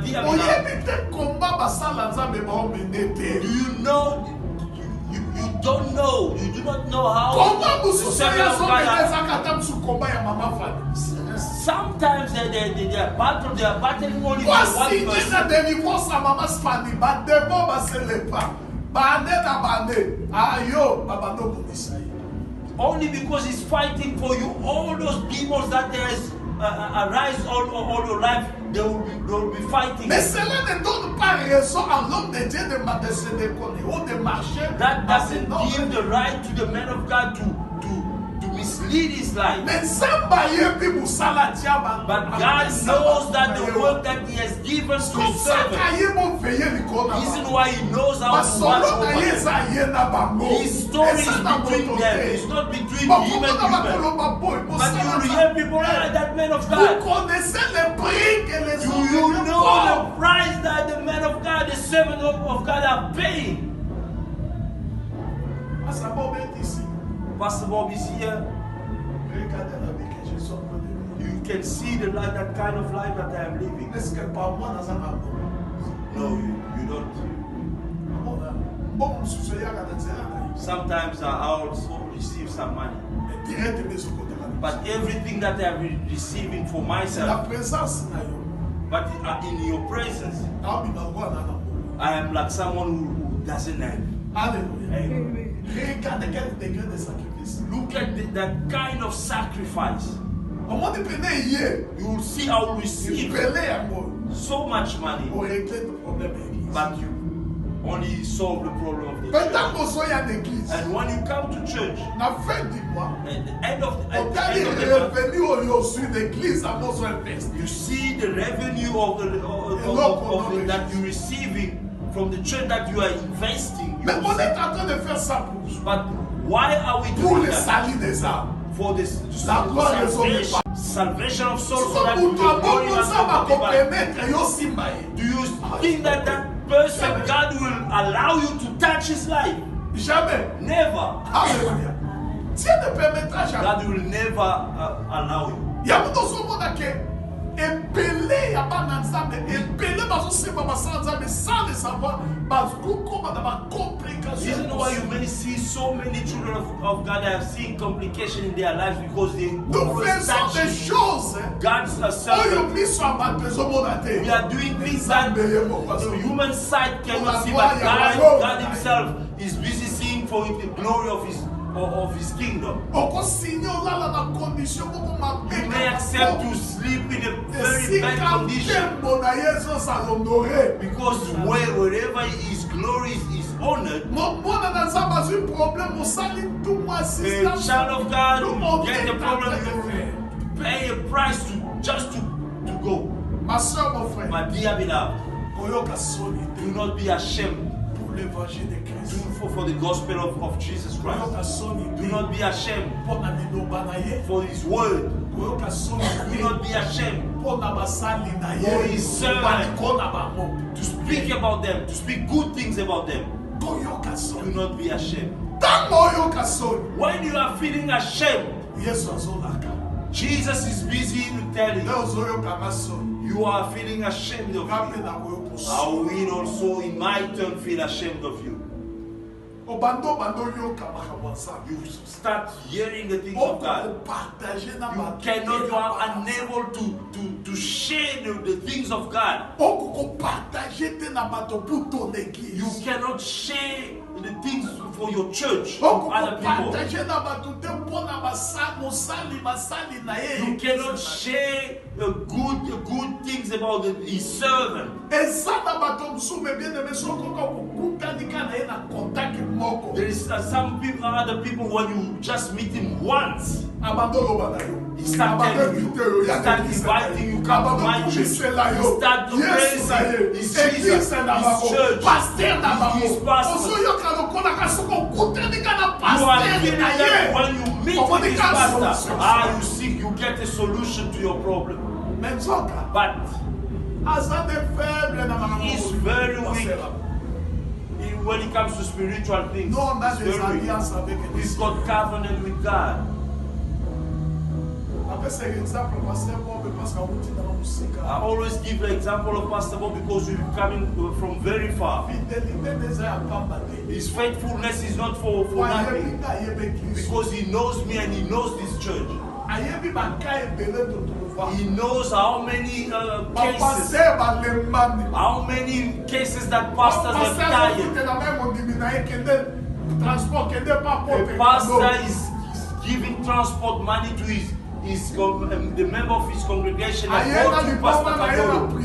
dear beloved, oyebi te combat basala nzambe baomene te. do you know? You don't know. You do not know how Combat the mosusu servant ya of zombe God. ezaka ata mosusu combat ya mama fani. Sometimes they are battling only for Voici one na person. délivrance ya mama fani bademo baselepa bande na bande ayo babando kobisa ye. Only because he's fighting for you. All those demons that there is arise all your life, they will be fighting. Mais cela ne donne pas raison à l'homme de Dieu de se déconner ou de marcher. That doesn't give the right to the man of God to mislead his life. Mais Samba yebi musala diaba. But God knows that the work that He has given to His servant. Reason why He knows how to watch over them. His story is between them. It's not between him and human. But you hear people like that man of God. Do you know the price that the man of God, the servant of God, are paying? Pastor Bob is here. You can see that kind of life that I am living. No, you don't. Sometimes I also receive some money. But everything that I am receiving for myself, but in your presence, I am like someone who doesn't have. Alléluia. Amen. Regardez quel degré de sacrifice. Look at that kind of sacrifice. Au moins de payer hier, You will see how you il receive payer à moi so much money, pour régler le problème de l'église. but you only solve the problem of the Pendant church. qu'on soit à l'église, And when you come to church, la fin du mois, at the end of on the t'a dit month, revenu au lieu sur l'église à mon soin investi. you see the revenue of that you're receiving from the church that you are investing. You Mais on see. est en train de faire ça pour But why are we pour doing le that? salut des âmes. For this La gloire des hommes. salvation of souls, so So that pour the toi, glory bon, must ça va be divine. compromettre yo simbaye. Do you think that that person, God will allow you to touch his life? Jamais. Never. Alléluia. Dieu ne permettra jamais. God will never allow you. Il y a beaucoup de monde qui epelé ya bana nzambe epelé bazosimba basala nzambe sans le savoir bazokoma na bacomplication. Reason why you may see so many children of God have seen complication in their lives because they Nous faisons des choses God's oyo servant. biso ya bato ezomona te. We are doing things that Nzambe ye moko the azo- human side cannot see, but God himself is busy seeing for the glory of his kingdom. okosigne olala na condition moko You may accept to sleep in a very bad esika condition ntembo na ye ezozalondore. because wherever his glory is honored, mona na nzambe azwi problème osali tumwa a assistance. child of God Nous, will on get est the en problem, train de you faire. pay a price to go. Ma soeur, mon frère, My dear beloved, koyoka soni te do not be ashamed pour l'évangile de Christ. for the gospel of Jesus Koyoka Christ. soni Do te not be ashamed mpo na liloba na ye. for his word. Koyoka soni Do te not be ashamed mpo na basali na For ye. his servant. Baliko na bango. to speak about them, to speak good things about them. Koyoka Do soni. not be ashamed. Ntango oyoka soni, When you are feeling ashamed, Yesu azolaka. Jesus is busy in telling Nde you, ozoyokanga soni, you are feeling ashamed of nga mpe me. nakoyoka I soni. will also, in my turn, feel ashamed of you. Obando oyoka makambo ya Nzambe. You start hearing the things of God. Okopartage na You bato. cannot, you are unable to share the things of God. Okopartage te na bato pour ton You église. cannot share the things for your church, other people. Okopartage na bato te mpo na basali na ye. You cannot share good things about his servant. Eza na bato mosusu bien-aimé soki okokutanika na ye na contact moko. There is some people, other people, when you just meet him once, Abando loba na yo. he start telling you, he start inviting you, come to my church. He start to praise him, his Jesus, his church, pasteur na bango. his pastor. Ozoyoka lokola ka soki okutanika na You are pasteur feeling na that ye. when you meet with his pastor, you seek, you get a solution to your problem. Mais nzoka But aza de faible na makambo. he's very weak when it comes to spiritual things. Nous on a He's des very weak. alliances avec He's Dieu. got covenant with God. Après c'est l'exemple pasteur Bob parce qu'on dit dans la musique. I always give the example of Pastor Bob because we're coming from very far. Fidélité des à pamba. His faithfulness is not for nothing. Because he knows me and he knows this church. Ayebi baka ebele to trouva. He knows how many cases, Pasteur balembani. how many cases that pastors have died. A pastor is giving transport money to the member of his congregation and go to Pastor Kadolo.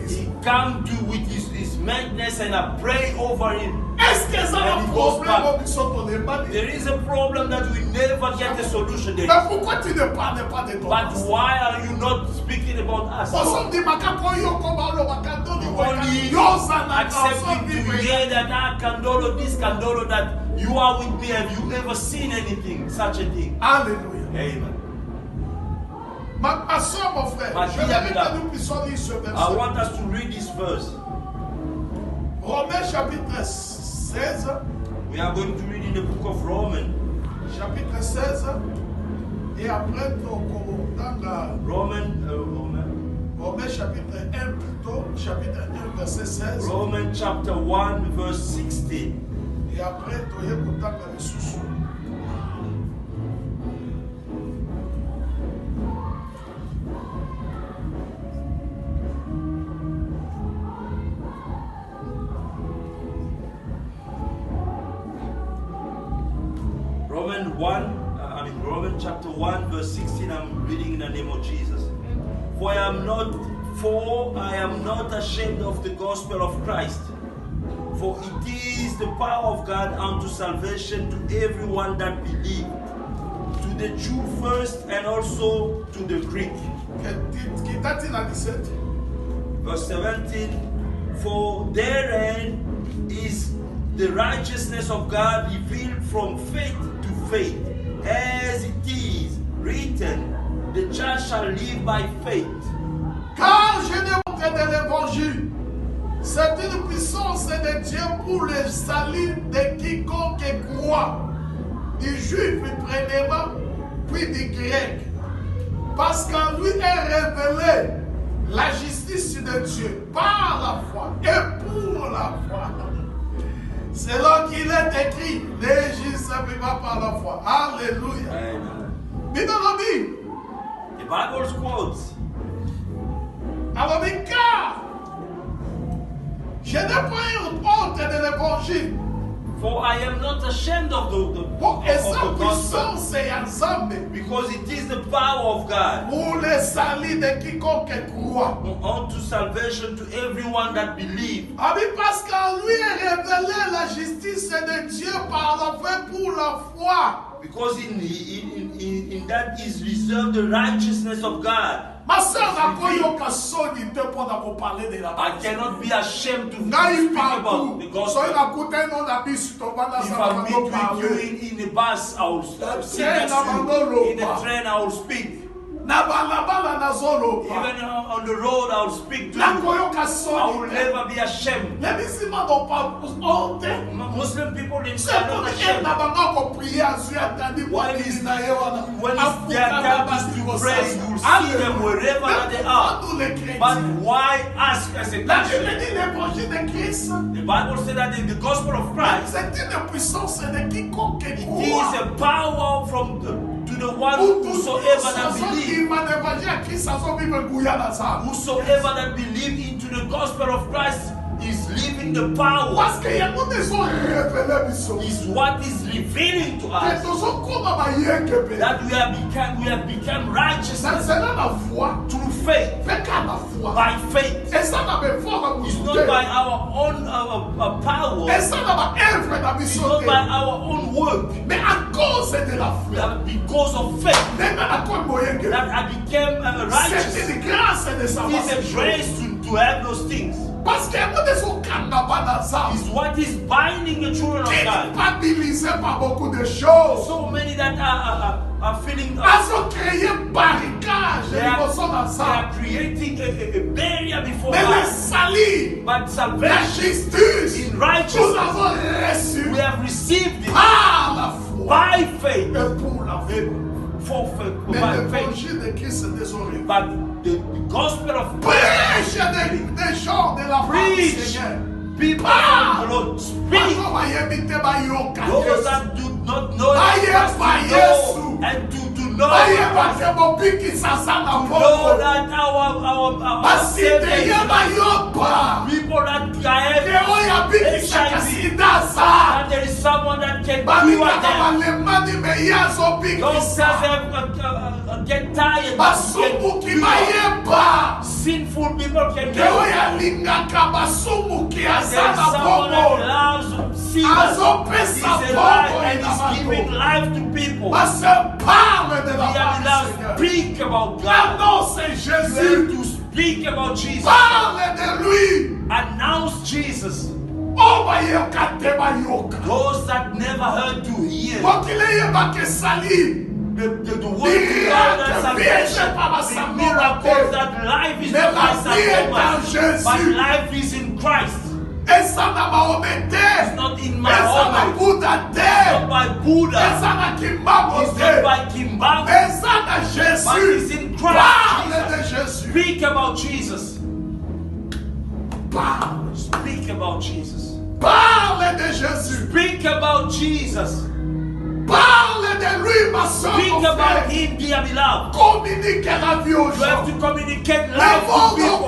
He come to with his madness and I pray over him. There is a problem that we never get a solution there. But why are you not speaking about us? Only accepting to hear that Kandolo, this Kandolo, that you are with me. Have you ever seen anything, such a thing? Alléluia. Amen. Ma soeur, mon frère, Ma je fille, voudrais que nous puissions lire ce I verset. want us to read this verse. Romains chapitre 16, We are going to read in the book of Romans. chapitre 16, et après, dans la Romains chapitre 1 plutôt, chapitre 1 verset 16, Romans chapter 1 verse 16. et après, tu as écouté le sous. Romans chapter 1 verse 16, I'm reading in the name of Jesus. For I am not ashamed of the gospel of Christ, for it is the power of God unto salvation to everyone that believes, to the Jew first and also to the Greek. Verse 17, for therein is the righteousness of God revealed from faith to faith, as it is written, the just shall live by faith. Car je n'ai montré de l'évangile, c'est une puissance de Dieu pour le salut de quiconque croit, du juif premièrement, puis du grec. Parce qu'en lui est révélée la justice de Dieu par la foi et pour la foi. Selon qu'il est écrit, les justes vivent par la foi. Alléluia. The Bible quotes, alors, car je n'ai pas eu honte de l'évangile. for I am not ashamed of the Et sa gospel, puissance est ensemble because it is the power of God pour le salut de quiconque croit. unto salvation to everyone that believes. Ah oui, parce qu'en lui est révélée la justice de Dieu par la foi pour la foi. Because in that is reserved the righteousness of God. Ma soeur n'a pas eu occasion de parler de la I cannot be ashamed to Now you speak about the gospel. so If I meet with you in the bus, I will sit next to you. In the train, I will speak. Even on the road, I will speak to you. I will never be ashamed. Muslim people themselves are not ashamed. When it's their time is to pray, you will see them wherever that they are. But why ask as a Christian? The Bible said that in the gospel of Christ, it is a power from to the one whosoever that believes. Whosoever that believes into the gospel of Christ is living the power. Is what is revealing to us that we have become righteousness through faith. By faith. It's not by our own power. It's not by our own work. Because of faith that I became righteous. It is a grace to have those things. It's what is binding the children of God. So many that are feeling they are creating a barrier before us. But salvation in righteousness we have received it by faith. For faith, by faith. But the gospel of Christ, preach, people from the Lord, speak. Those that do not know Christ, to know and to know that our Savior is people that have HIV, that there is someone that can cure them. Those that get tired, sinful people can get there's someone that loves sinners. He's alive and is giving life to people. We have to speak about God. We have to speak about Jesus. Announce Jesus. Those that never heard to hear. The word of God that salvation, the miracles that life is not by salvation, but life is in Christ. It's not in Mahomet. It's not by Buddha. It's not by Kimbab. But it's in Christ. Speak about Jesus. Speak about Jesus. Speak about Jesus. Speak about him, dear beloved. You have to communicate life to people.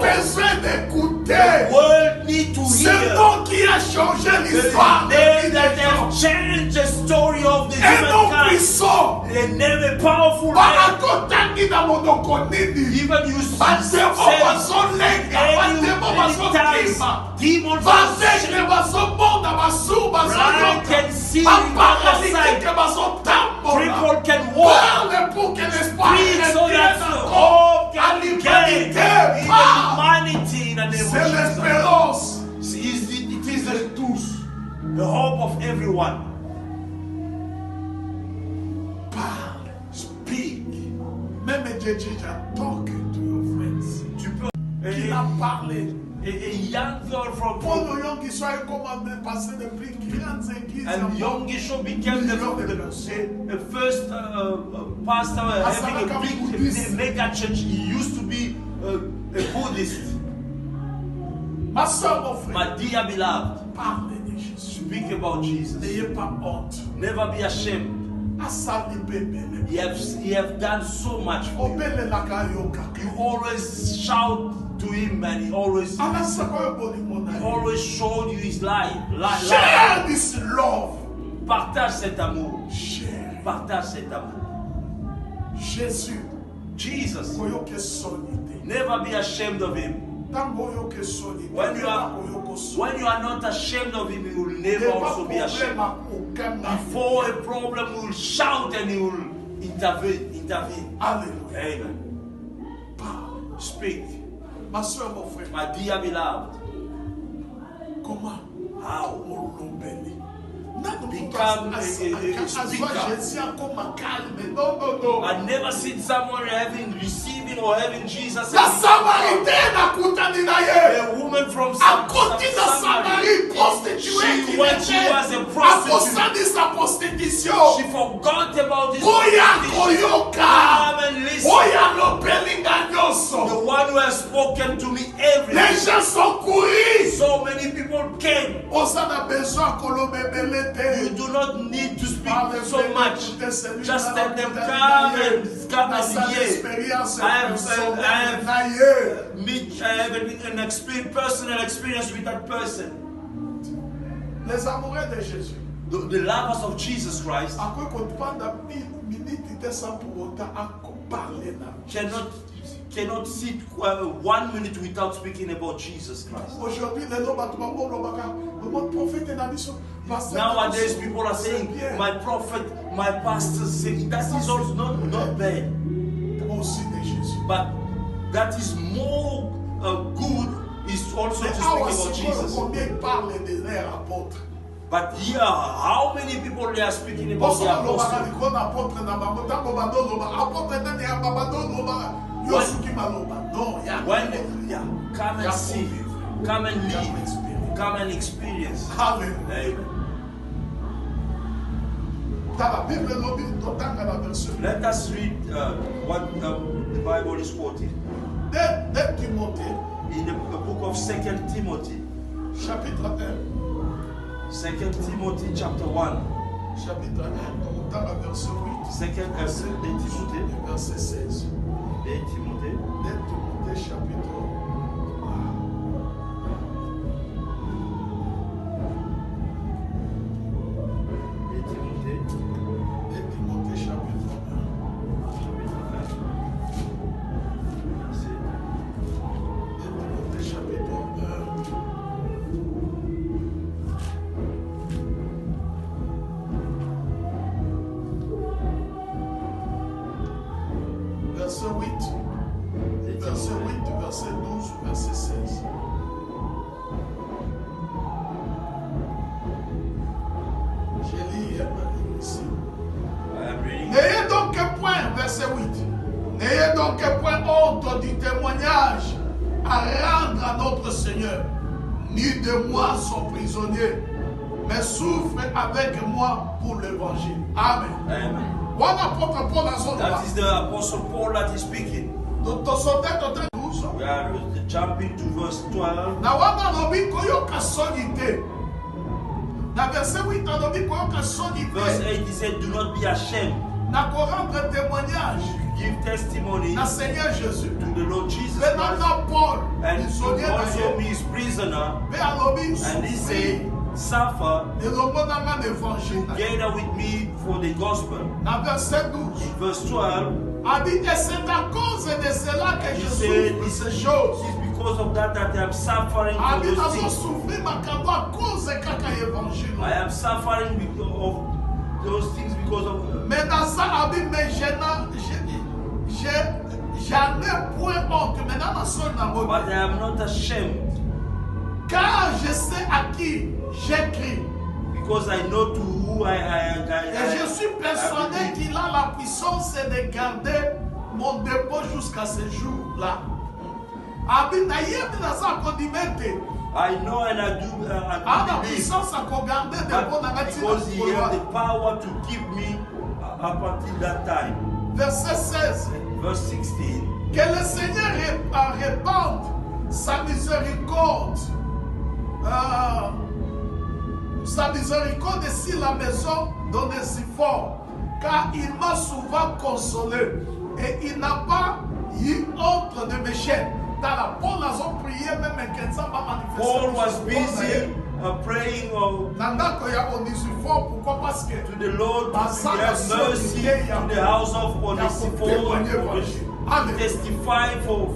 The world needs to hear. The name that have changed the story of the humankind. puissant. a name, a powerful name. Banakotangi na monoko nini. Even you Bademo bazolenga, bademo bazokima. demons Bazekle bazomonda, basu blind can bazoyoka. see, Baparalyseke bazotambola. cripple can walk. Parle pour que l'espoir Speak so that revienne the encore hope à can l'humanité. gain Parle. humanity in the name of C'est Jesus. l'espérance It is de tous. the hope of everyone. Parle. Speak. Même Jésus a talk to your friends. Tu peux. Il a parlé. A young girl from Pour le young Israël, comment passer des plus grandes églises. and Young Gisho became the first pastor having a big mega church. He used to be a Buddhist. Ma soeur, mon frère, My dear beloved, parlez de Jésus. speak about Jesus. N'ayez pas honte. Never be ashamed. Asali bébé. He have done so much for you. Obele la kayoka. You always shout to him and he always showed you his life. Share this love. Partage cet amour. Share. Partage cet amour. Jésus. Jesus. Koyoke sonite. Never be ashamed of him. Tangoyoke sonite. When you are not ashamed of him, you will never also be ashamed. Before a problem, you will shout and you will intervene. Alléluia. Amen. Parle. Speak. Ma soeur, mon frère. My dear beloved. Comment? How? Molombeli. Become a speaker. I've never seen someone receiving or having Jesus. La Samaritaine a contaminé d'ailleurs. A woman from À côté de Samarie, prostituée qui when she was a à prostitute, cause de sa prostitution. she forgot about this. Oya prostitution. koyoka. Come and listen. Oya lobelinga nyoso. The one who has spoken to me everything. Les gens sont courus. So many people came. Osana besoin kolobebele You te. do not need to speak so much. Just let them come and hear. I have an personal experience with that person. Les amoureux de Jésus. The lovers of Jesus Christ À quoi qu'on pendant minute de sans pour autant à parler là. cannot sit 1 minute without speaking about Jesus Christ. Aujourd'hui, les gens le prophète est dans l'issue. Nowadays, people are saying, my prophet, my pastor saying that is also not bad. Aussi de Jésus. But that is more good is also to speak about Jesus. Combien parle de leurs apôtres? But here, how many people they are speaking about the apostles? Come and see, come and live, come and experience. Amen. Let us read what the Bible is quoting. In the book of 2 Timothy. Chapitre 1. 2 Timothy chapter 1. Chapitre 1, verset 8. 2 Timothy. Verset 16. 2 Timothy. 2 Timothée chapitre 1. Verset 8. Verset 8, verset 12, verset 16. Je lis ici. N'ayez donc point, verset 8. N'ayez donc point honte du témoignage à rendre à notre Seigneur, ni de moi son prisonnier, mais souffre avec moi pour l'évangile. Amen. Amen. What apôtre Paul a son That is the Apostle Paul that is speaking. We are jumping to verse 12. Na wana lobi koyoka sonite. Na verset 8 lobi koyoka sonite. Verse 8 he said, do not be ashamed. Na ko rendre témoignage. Give testimony Na Seigneur Jésus. to the Lord Jesus Maintenant Christ. Paul, And il sonnier also d'ailleurs. his prisoner. Mais alobi And he said, suffer l'évangile. together with me for the gospel. Dans verset 12. In verse 12, a dit, et c'est à cause de cela que je souffre ces choses. It is because of that that I am suffering A for dit, those things. souffrir à cause de l'évangile. I am suffering because of those things because of. Mais dans ça, a dit, mais j'en ai point honte. Maintenant, dans son amour. But I am not ashamed. Car je sais à qui j'écris. Because I know to who I Et je suis persuadé qu'il a la puissance de garder mon dépôt jusqu'à ce jour-là. I know and I do believe. Because he has the power to keep me up until that time. Verset 16. Verse 16. Que le Seigneur répande sa miséricorde. Sa miséricorde sur la maison d'Onésifore, car il m'a souvent consolé et il n'a pas eu honte de mes chaînes. Dans la Paul a prié même que ça va manifester. Paul was busy praying pourquoi? Parce que to the Lord to have mercy to the house of Onesiphore, to testify for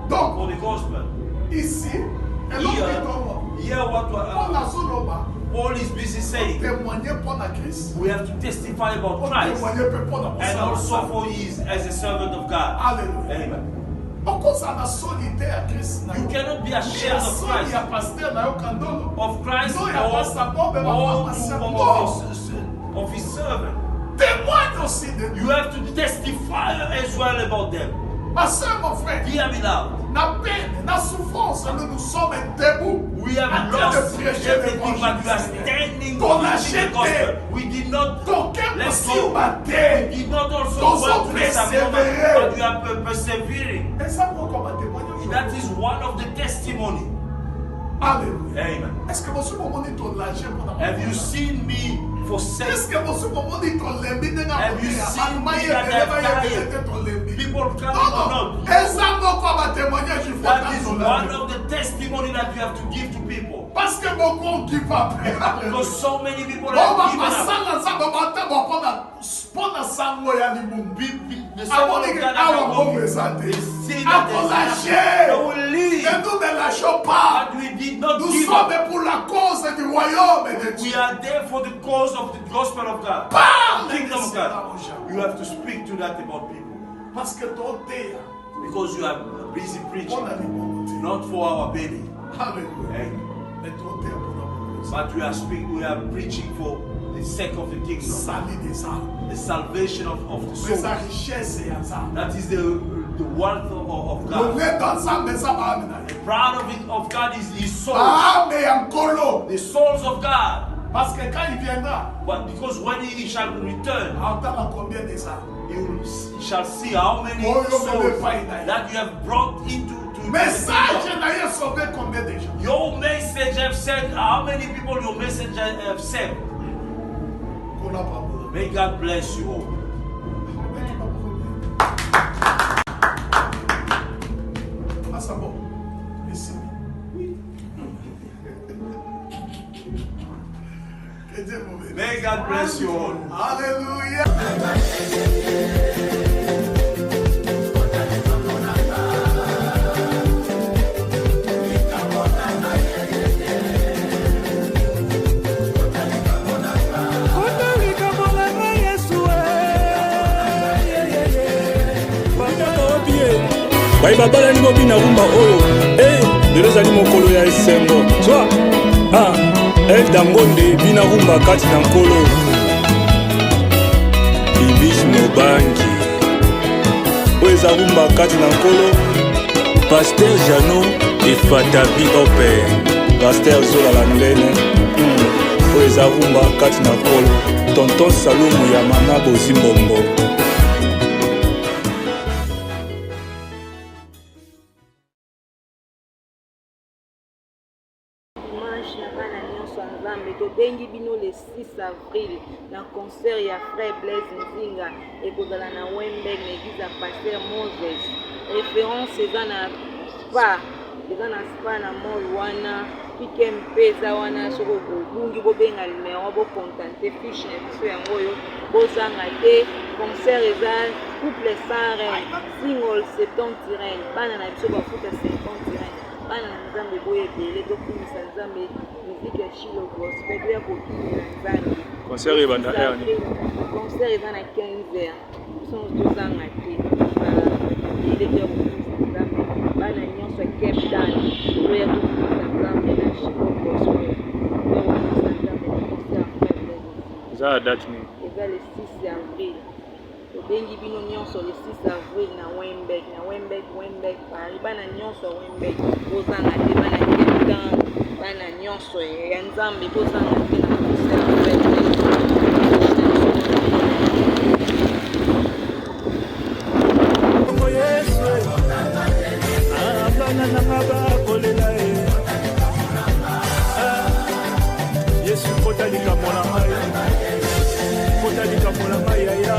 the gospel. Ici, here what Paul is busy saying, we have to testify about Christ and also for he is as a servant of God. Hallelujah. Amen. You cannot be ashamed of Christ or of his servant. You have to testify as well about them. Dear beloved, la souffrance, nous sommes debout. we have lost everything, but we are standing for the gospel. We did not let go. We did not also want to disappoint, but we are persevering. That is one of the testimony. Hallelujah. Amen. Have you seen me forsake? Have you seen me that I have died? People coming or not? That is one of the testimony that you have to give to people. Because so many people have given up. The servant of God they say that they will leave. But we did not give up. We are there for the cause of the gospel of God. The kingdom of God. You have to speak to that about people. Because you are busy preaching. Not for our belly. Hallelujah. But we are preaching for the sake of the kingdom. The salvation of the soul. That is the wealth of God. The proud of God is his soul. The souls of God. But because when he shall return, you shall see how many souls that you have brought into your message have said how many people your message have saved. May God bless you all. May God bless you all. Hallelujah. babalani bobina rumba oyo lelo ezali mokolo ya esengo zwa dangonde bina rumba kati na nkolo Bibish Mobangi oyo eza rumba kati na nkolo Pasteur Jano efatabi open Pasteur Zola la ndene oyo eza rumba kati na nkolo Tonton Salomo ya mama Bozimbombo. Bengi bino le 6 avril na concert ya frère Blaise Nzinga ekozala na Wembeg na église ya Pasteur Moses. Référence eza na spa na mall wana africain mpe eza wana soki obungi bobenga numero bocontante fiche na biso yango oyo bozanga te. Concert eza couple sans reine, single 70 reine, bana na biso bafuta 50 reine, bana na nzambe boye ebele tokumisa nzambe miziki ya shilo gospel toya kokimela nzambe. Concert ebanda yani concert eza na 15h biso tozanga te ile toya kokumisa nzambe bana nyonso ya Cape Town toya kokumisa nzambe na shilo gospel toya kokumisa nzambe na concert frère Blaise. eza date nini? Eza le 6 avril. Tobengi bino nyonso le 6 avril na Wemberg Paris. Bana nyonso Wemberg bozanga te, bana Cape Town bana nyonso ya nzambe bozanga te na concert. Yesu kotalika mona mai ya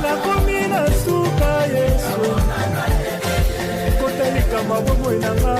nakomi na suka Yesu kotalika mabomo inanga